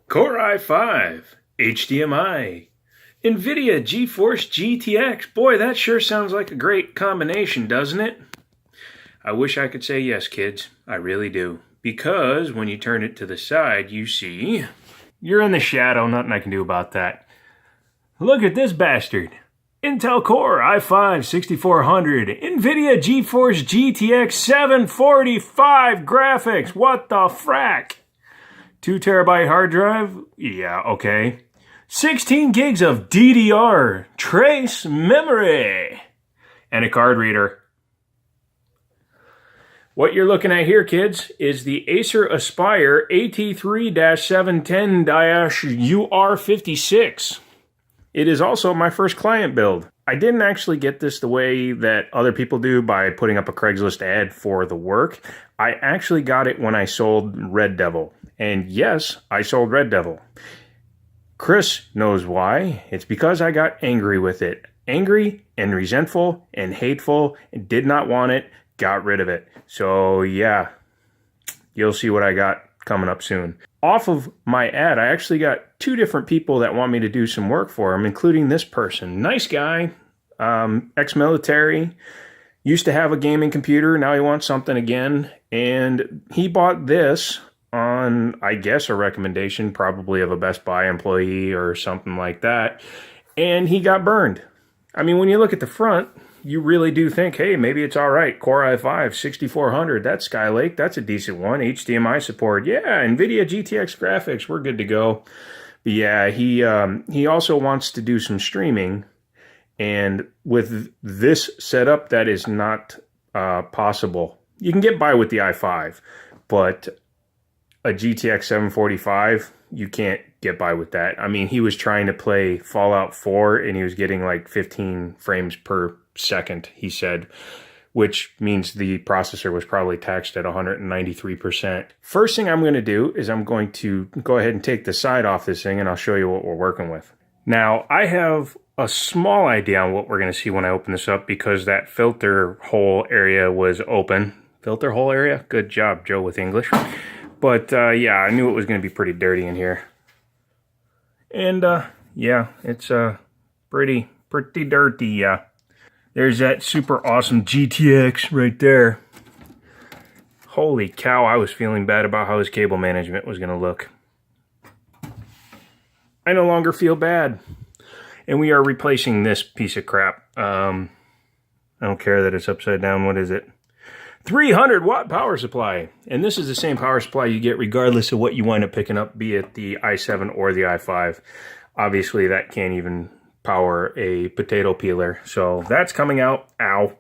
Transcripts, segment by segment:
Core i5, HDMI, NVIDIA GeForce GTX. Boy, that sure sounds like a great combination, doesn't it? I wish I could say yes, kids. I really do. Because when you turn it to the side, you see... You're in the shadow, nothing I can do about that. Look at this bastard. Intel Core i5 6400, NVIDIA GeForce GTX 745 graphics. What the frack? 2 terabyte hard drive? Yeah, okay. 16 gigs of DDR trace memory. And a card reader. What you're looking at here, kids, is the Acer Aspire AT3-710-UR56. It is also my first client build. I didn't actually get this the way that other people do by putting up a Craigslist ad for the work. I actually got it when I sold Red Devil. And yes, I sold Red Devil. Chris knows why. It's because I got angry with it. Angry and resentful and hateful and did not want it. Got rid of it. So yeah, you'll see what I got coming up soon. Off of my ad, I actually got 2 different people that want me to do some work for them, including this person. Nice guy, ex-military, used to have a gaming computer, now he wants something again, and he bought this on, I guess, a recommendation, probably of a Best Buy employee or something like that, and he got burned. I mean, when you look at the front, you really do think, hey, maybe it's all right. Core i5, 6400, that's Skylake, that's a decent one. HDMI support, yeah, NVIDIA GTX graphics, we're good to go. But yeah, he also wants to do some streaming, and with this setup, that is not possible. You can get by with the i5, but a GTX 745, you can't get by with that. I mean, he was trying to play Fallout 4, and he was getting like 15 frames per second, he said, which means the processor was probably taxed at 193%. First thing I'm going to do is I'm going to go ahead and take the side off this thing, and I'll show you what we're working with. Now, I have a small idea on what we're going to see when I open this up because that filter hole area was open. Filter hole area? Good job, Joe, with English. But yeah, I knew it was going to be pretty dirty in here. And yeah, it's pretty dirty, yeah. There's that super awesome GTX right there. Holy cow, I was feeling bad about how his cable management was going to look. I no longer feel bad. And we are replacing this piece of crap. I don't care that it's upside down. What is it? 300 watt power supply. And this is the same power supply you get regardless of what you wind up picking up, be it the i7 or the i5. Obviously, that can't even power a potato peeler. So that's coming out, ow,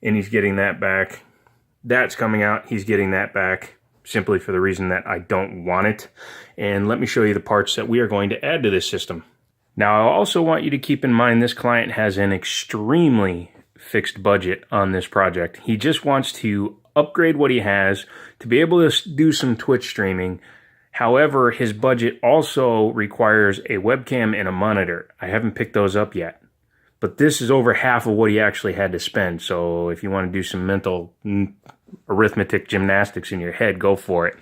and he's getting that back. That's coming out, he's getting that back, simply for the reason that I don't want it. And let me show you the parts that we are going to add to this system. Now, I also want you to keep in mind this client has an extremely fixed budget on this project. He just wants to upgrade what he has to be able to do some Twitch streaming. However, his budget also requires a webcam and a monitor. I haven't picked those up yet. But this is over half of what he actually had to spend. So if you want to do some mental arithmetic gymnastics in your head, go for it.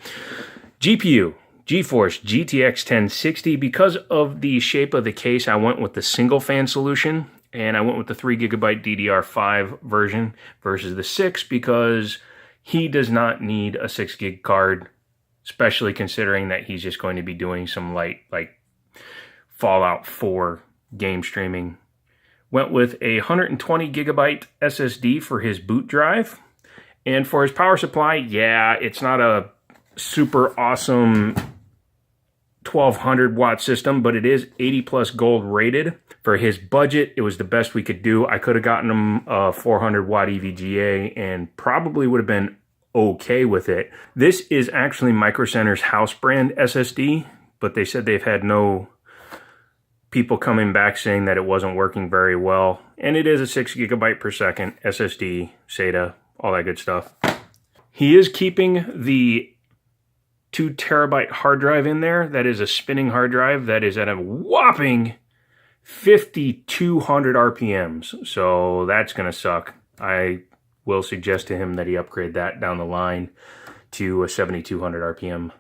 GPU, GeForce GTX 1060. Because of the shape of the case, I went with the single fan solution. And I went with the 3 gigabyte DDR5 version versus the 6 because he does not need a 6 gig card, especially considering that he's just going to be doing some light, like Fallout 4 game streaming. Went with a 120 gigabyte SSD for his boot drive. And for his power supply, yeah, it's not a super awesome 1200 watt system, but it is 80 plus gold rated. For his budget, it was the best we could do. I could have gotten him a 400 watt EVGA and probably would have been okay with it. This is actually Micro Center's house brand SSD, but they said they've had no people coming back saying that it wasn't working very well. And it is a 6 gigabyte per second SSD, SATA, all that good stuff. He is keeping the 2 terabyte hard drive in there. That is a spinning hard drive that is at a whopping 5,200 RPMs. So that's going to suck. I will suggest to him that he upgrade that down the line to a 7,200 RPM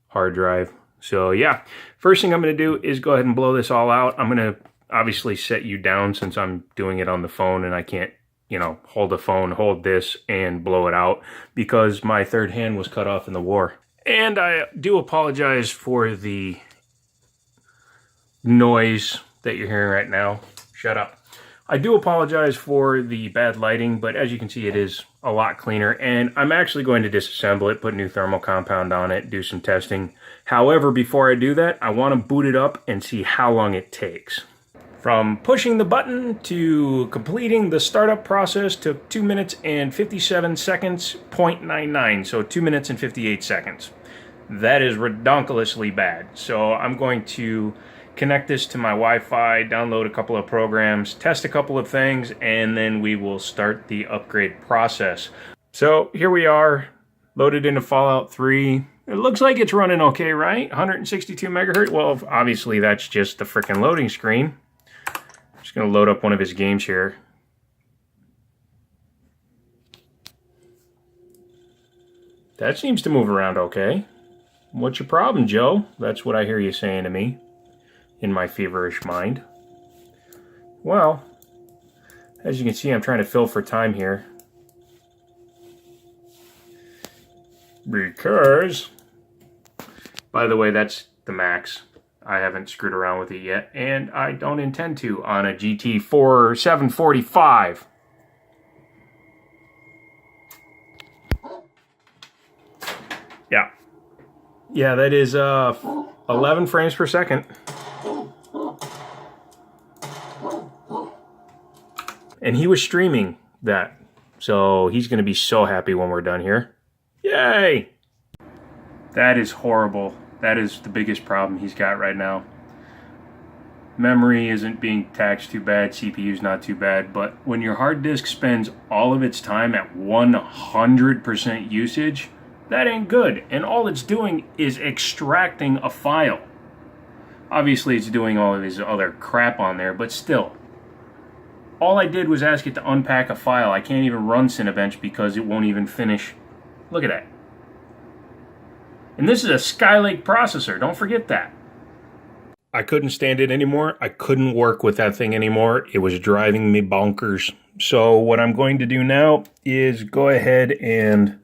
hard drive. So yeah, first thing I'm going to do is go ahead and blow this all out. I'm going to obviously set you down since I'm doing it on the phone and I can't, you know, hold the phone, hold this, and blow it out because my third hand was cut off in the war. And I do apologize for the noise that you're hearing right now. Shut up. I do apologize for the bad lighting, but as you can see, it is a lot cleaner. And I'm actually going to disassemble it, put new thermal compound on it, do some testing. However, before I do that, I want to boot it up and see how long it takes. From pushing the button to completing the startup process took 2 minutes and 57 seconds, 0.99, so 2 minutes and 58 seconds. That is redonkulously bad. So I'm going to connect this to my Wi-Fi, download a couple of programs, test a couple of things, and then we will start the upgrade process. So here we are, loaded into Fallout 3. It looks like it's running okay, right? 162 megahertz. Well, obviously that's just the freaking loading screen. Just going to load up one of his games here. That seems to move around okay. What's your problem, Joe? That's what I hear you saying to me in my feverish mind. Well, as you can see, I'm trying to fill for time here. Because, by the way, that's the max. I haven't screwed around with it yet, and I don't intend to on a GT4 745. Yeah. Yeah, that is 11 frames per second. And he was streaming that, so he's going to be so happy when we're done here. Yay! That is horrible. That is the biggest problem he's got right now. Memory isn't being taxed too bad, CPU's not too bad, but when your hard disk spends all of its time at 100% usage, that ain't good. And all it's doing is extracting a file. Obviously it's doing all of this other crap on there, but still. All I did was ask it to unpack a file. I can't even run Cinebench because it won't even finish. Look at that. And this is a Skylake processor, don't forget that. I couldn't stand it anymore. I couldn't work with that thing anymore. It was driving me bonkers. So what I'm going to do now is go ahead and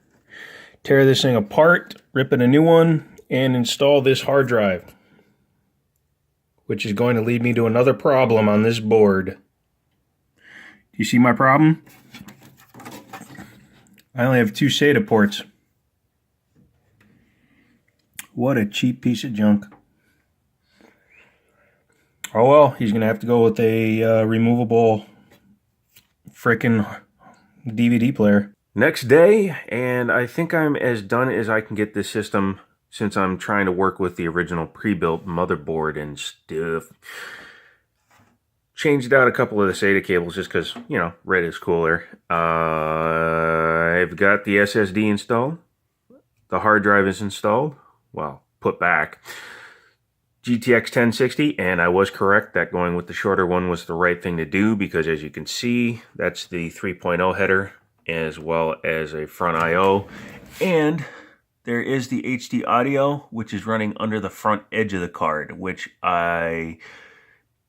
tear this thing apart, rip it a new one, and install this hard drive, which is going to lead me to another problem on this board. Do you see my problem? I only have 2 SATA ports. What a cheap piece of junk. Oh well, he's going to have to go with a removable frickin' DVD player. Next day, and I think I'm as done as I can get this system since I'm trying to work with the original pre-built motherboard and stuff. Changed out a couple of the SATA cables just because, you know, red is cooler. I've got the SSD installed. The hard drive is installed. Well, put back. GTX 1060, and I was correct that going with the shorter one was the right thing to do because as you can see, that's the 3.0 header as well as a front I/O. And there is the HD audio, which is running under the front edge of the card, which I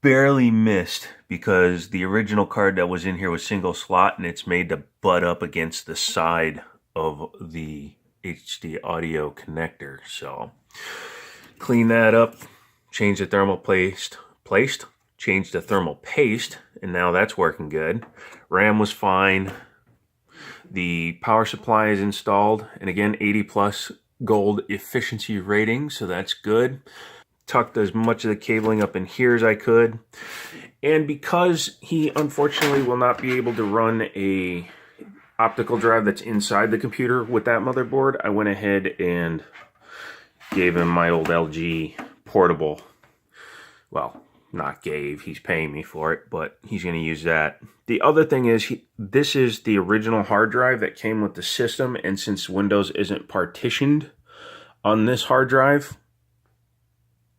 barely missed because the original card that was in here was single slot and it's made to butt up against the side of the HD audio connector. So clean that up, change the thermal paste, change the thermal paste, and now that's working good. RAM was fine. The power supply is installed, and again, 80 plus gold efficiency rating, so that's good. Tucked as much of the cabling up in here as I could. And because he unfortunately will not be able to run a optical drive that's inside the computer with that motherboard, I went ahead and gave him my old LG portable. Well, not gave, he's paying me for it, but he's going to use that. The other thing is, this is the original hard drive that came with the system, and since Windows isn't partitioned on this hard drive,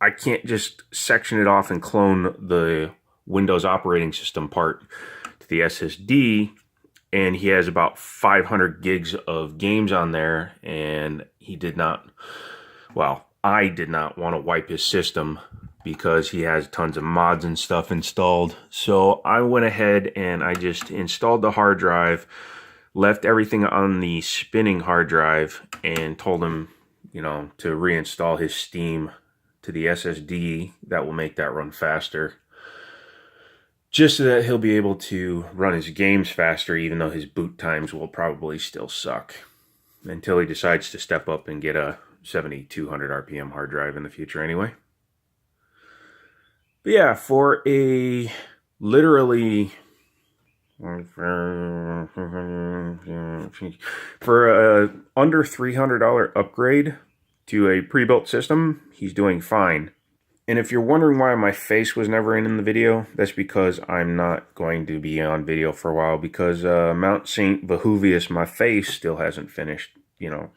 I can't just section it off and clone the Windows operating system part to the SSD, and he has about 500 gigs of games on there, and he did not, well, I did not want to wipe his system because he has tons of mods and stuff installed. So I went ahead and I just installed the hard drive, left everything on the spinning hard drive, and told him, you know, to reinstall his Steam to the SSD. That will make that run faster, just so that he'll be able to run his games faster, even though his boot times will probably still suck until he decides to step up and get a 7200 RPM hard drive in the future anyway. But yeah, for a literally for a under $300 upgrade to a pre-built system, he's doing fine. And if you're wondering why my face was never in the video, that's because I'm not going to be on video for a while, because Mount St. Vesuvius, my face still hasn't finished, you know,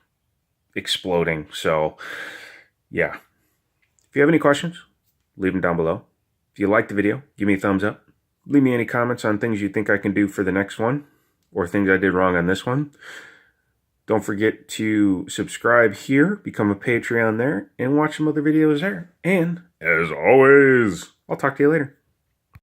exploding. So yeah, if you have any questions, leave them down below. If you liked the video, give me a thumbs up. Leave me any comments on things you think I can do for the next one, or things I did wrong on this one. Don't forget to subscribe here, become a Patreon there, and watch some other videos there. And as always, I'll talk to you later.